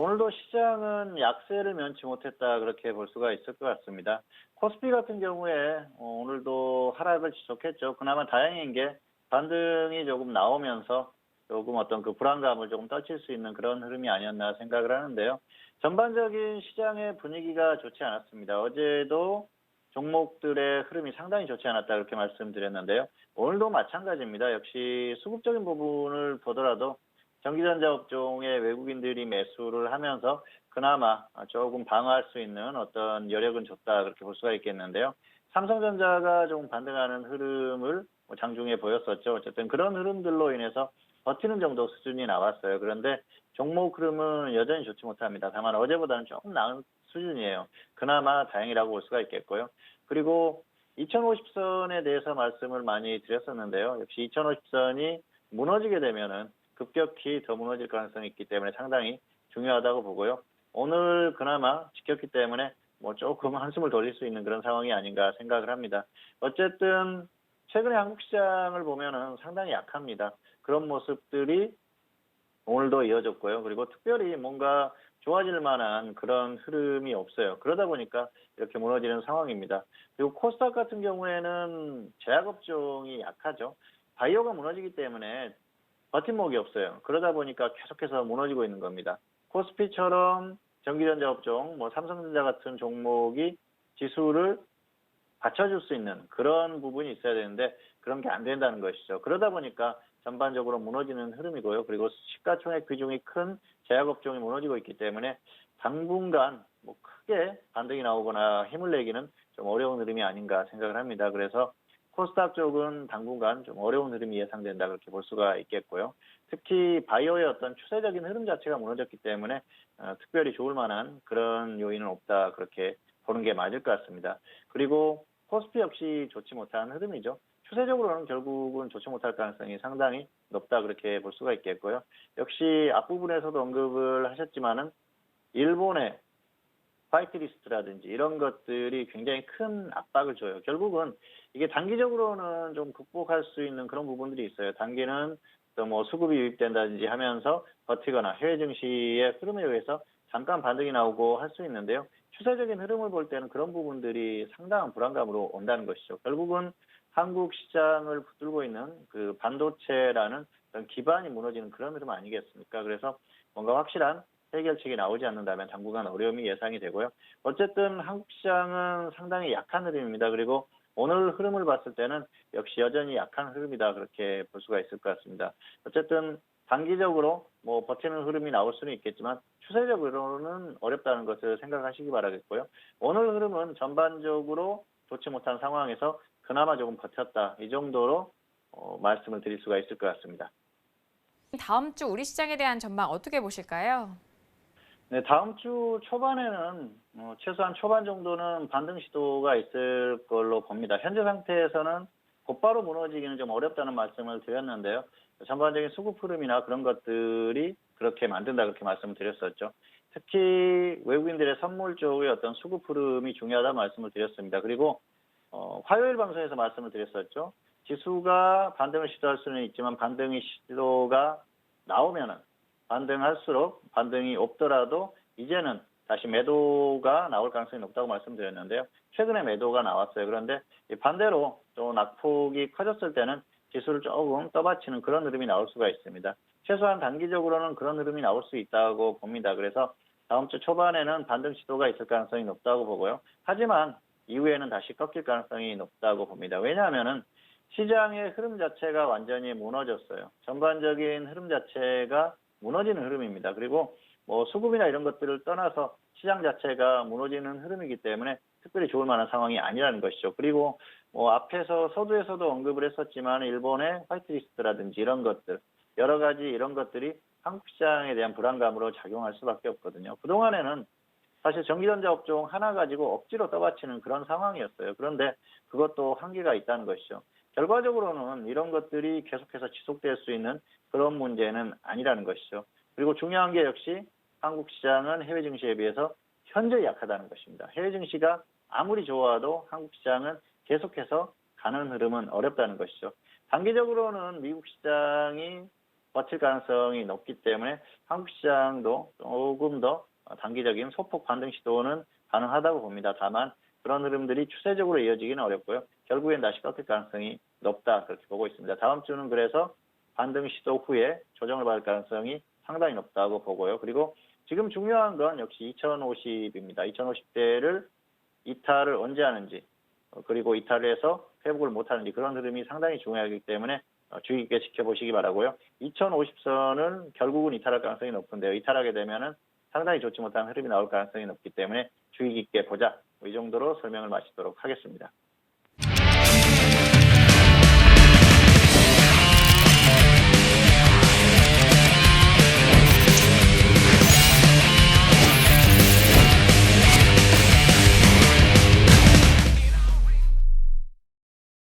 오늘도 시장은 약세를 면치 못했다 그렇게 볼 수가 있을 것 같습니다. 코스피 같은 경우에 오늘도 하락을 지속했죠. 그나마 다행인 게 반등이 조금 나오면서 조금 어떤 그 불안감을 조금 떨칠 수 있는 그런 흐름이 아니었나 생각을 하는데요. 전반적인 시장의 분위기가 좋지 않았습니다. 어제도 종목들의 흐름이 상당히 좋지 않았다 그렇게 말씀드렸는데요. 오늘도 마찬가지입니다. 역시 수급적인 부분을 보더라도 전기전자 업종의 외국인들이 매수를 하면서 그나마 조금 방어할 수 있는 어떤 여력은 줬다 그렇게 볼 수가 있겠는데요. 삼성전자가 조금 반등하는 흐름을 장중에 보였었죠. 어쨌든 그런 흐름들로 인해서 버티는 정도 수준이 나왔어요. 그런데 종목 흐름은 여전히 좋지 못합니다. 다만 어제보다는 조금 나은 수준이에요. 그나마 다행이라고 볼 수가 있겠고요. 그리고 2050선에 대해서 말씀을 많이 드렸었는데요. 역시 2050선이 무너지게 되면은 급격히 더 무너질 가능성이 있기 때문에 상당히 중요하다고 보고요. 오늘 그나마 지켰기 때문에 조금 한숨을 돌릴 수 있는 그런 상황이 아닌가 생각을 합니다. 어쨌든 최근에 한국 시장을 보면은 상당히 약합니다. 그런 모습들이 오늘도 이어졌고요. 그리고 특별히 뭔가 좋아질 만한 그런 흐름이 없어요. 그러다 보니까 이렇게 무너지는 상황입니다. 그리고 코스닥 같은 경우에는 제약업종이 약하죠. 바이오가 무너지기 때문에 버팀목이 없어요. 그러다 보니까 계속해서 무너지고 있는 겁니다. 코스피처럼 전기전자 업종, 삼성전자 같은 종목이 지수를 받쳐줄 수 있는 그런 부분이 있어야 되는데 그런 게 안 된다는 것이죠. 그러다 보니까 전반적으로 무너지는 흐름이고요. 그리고 시가총액 비중이 큰 제약업종이 무너지고 있기 때문에 당분간 크게 반등이 나오거나 힘을 내기는 좀 어려운 흐름이 아닌가 생각을 합니다. 그래서 코스닥 쪽은 당분간 좀 어려운 흐름이 예상된다 그렇게 볼 수가 있겠고요. 특히 바이오의 어떤 추세적인 흐름 자체가 무너졌기 때문에 특별히 좋을 만한 그런 요인은 없다 그렇게 보는 게 맞을 것 같습니다. 그리고 코스피 역시 좋지 못한 흐름이죠. 추세적으로는 결국은 좋지 못할 가능성이 상당히 높다 그렇게 볼 수가 있겠고요. 역시 앞부분에서도 언급을 하셨지만은 일본의 화이트리스트라든지 이런 것들이 굉장히 큰 압박을 줘요. 결국은 이게 단기적으로는 좀 극복할 수 있는 그런 부분들이 있어요. 단기는 또 수급이 유입된다든지 하면서 버티거나 해외 증시의 흐름에 의해서 잠깐 반등이 나오고 할 수 있는데요. 추세적인 흐름을 볼 때는 그런 부분들이 상당한 불안감으로 온다는 것이죠. 결국은 한국 시장을 붙들고 있는 그 반도체라는 그런 기반이 무너지는 그런 흐름 아니겠습니까? 그래서 뭔가 확실한 해결책이 나오지 않는다면 당분간 어려움이 예상이 되고요. 어쨌든 한국 시장은 상당히 약한 흐름입니다. 그리고 오늘 흐름을 봤을 때는 역시 여전히 약한 흐름이다 그렇게 볼 수가 있을 것 같습니다. 어쨌든 단기적으로 버티는 흐름이 나올 수는 있겠지만 추세적으로는 어렵다는 것을 생각하시기 바라겠고요. 오늘 흐름은 전반적으로 좋지 못한 상황에서 그나마 조금 버텼다 이 정도로 말씀을 드릴 수가 있을 것 같습니다. 다음 주 우리 시장에 대한 전망 어떻게 보실까요? 네, 다음 주 초반에는 최소한 초반 정도는 반등 시도가 있을 걸로 봅니다. 현재 상태에서는 곧바로 무너지기는 좀 어렵다는 말씀을 드렸는데요. 전반적인 수급 흐름이나 그런 것들이 그렇게 만든다 그렇게 말씀을 드렸었죠. 특히 외국인들의 선물 쪽의 어떤 수급 흐름이 중요하다는 말씀을 드렸습니다. 그리고 화요일 방송에서 말씀을 드렸었죠. 지수가 반등을 시도할 수는 있지만 반등의 시도가 나오면은 반등할수록 반등이 없더라도 이제는 다시 매도가 나올 가능성이 높다고 말씀드렸는데요. 최근에 매도가 나왔어요. 그런데 반대로 또 낙폭이 커졌을 때는 지수를 조금 떠받치는 그런 흐름이 나올 수가 있습니다. 최소한 단기적으로는 그런 흐름이 나올 수 있다고 봅니다. 그래서 다음 주 초반에는 반등 시도가 있을 가능성이 높다고 보고요. 하지만 이후에는 다시 꺾일 가능성이 높다고 봅니다. 왜냐하면은 시장의 흐름 자체가 완전히 무너졌어요. 전반적인 흐름 자체가 무너지는 흐름입니다. 그리고 수급이나 이런 것들을 떠나서 시장 자체가 무너지는 흐름이기 때문에 특별히 좋을 만한 상황이 아니라는 것이죠. 그리고 앞에서 서두에서도 언급을 했었지만 일본의 화이트리스트라든지 이런 것들 여러 가지 이런 것들이 한국 시장에 대한 불안감으로 작용할 수밖에 없거든요. 그동안에는 사실 전기전자 업종 하나 가지고 억지로 떠받치는 그런 상황이었어요. 그런데 그것도 한계가 있다는 것이죠. 결과적으로는 이런 것들이 계속해서 지속될 수 있는 그런 문제는 아니라는 것이죠. 그리고 중요한 게 역시 한국 시장은 해외 증시에 비해서 현저히 약하다는 것입니다. 해외 증시가 아무리 좋아도 한국 시장은 계속해서 가는 흐름은 어렵다는 것이죠. 단기적으로는 미국 시장이 버틸 가능성이 높기 때문에 한국 시장도 조금 더 단기적인 소폭 반등 시도는 가능하다고 봅니다. 다만 그런 흐름들이 추세적으로 이어지기는 어렵고요. 결국엔 다시 꺾일 가능성이 높다 그렇게 보고 있습니다. 다음 주는 그래서 반등 시도 후에 조정을 받을 가능성이 상당히 높다고 보고요. 그리고 지금 중요한 건 역시 2050입니다. 2050대를 이탈을 언제 하는지 그리고 이탈을 해서 회복을 못하는지 그런 흐름이 상당히 중요하기 때문에 주의 깊게 지켜보시기 바라고요. 2050선은 결국은 이탈할 가능성이 높은데요. 이탈하게 되면은 상당히 좋지 못한 흐름이 나올 가능성이 높기 때문에 주의 깊게 보자. 이 정도로 설명을 마치도록 하겠습니다.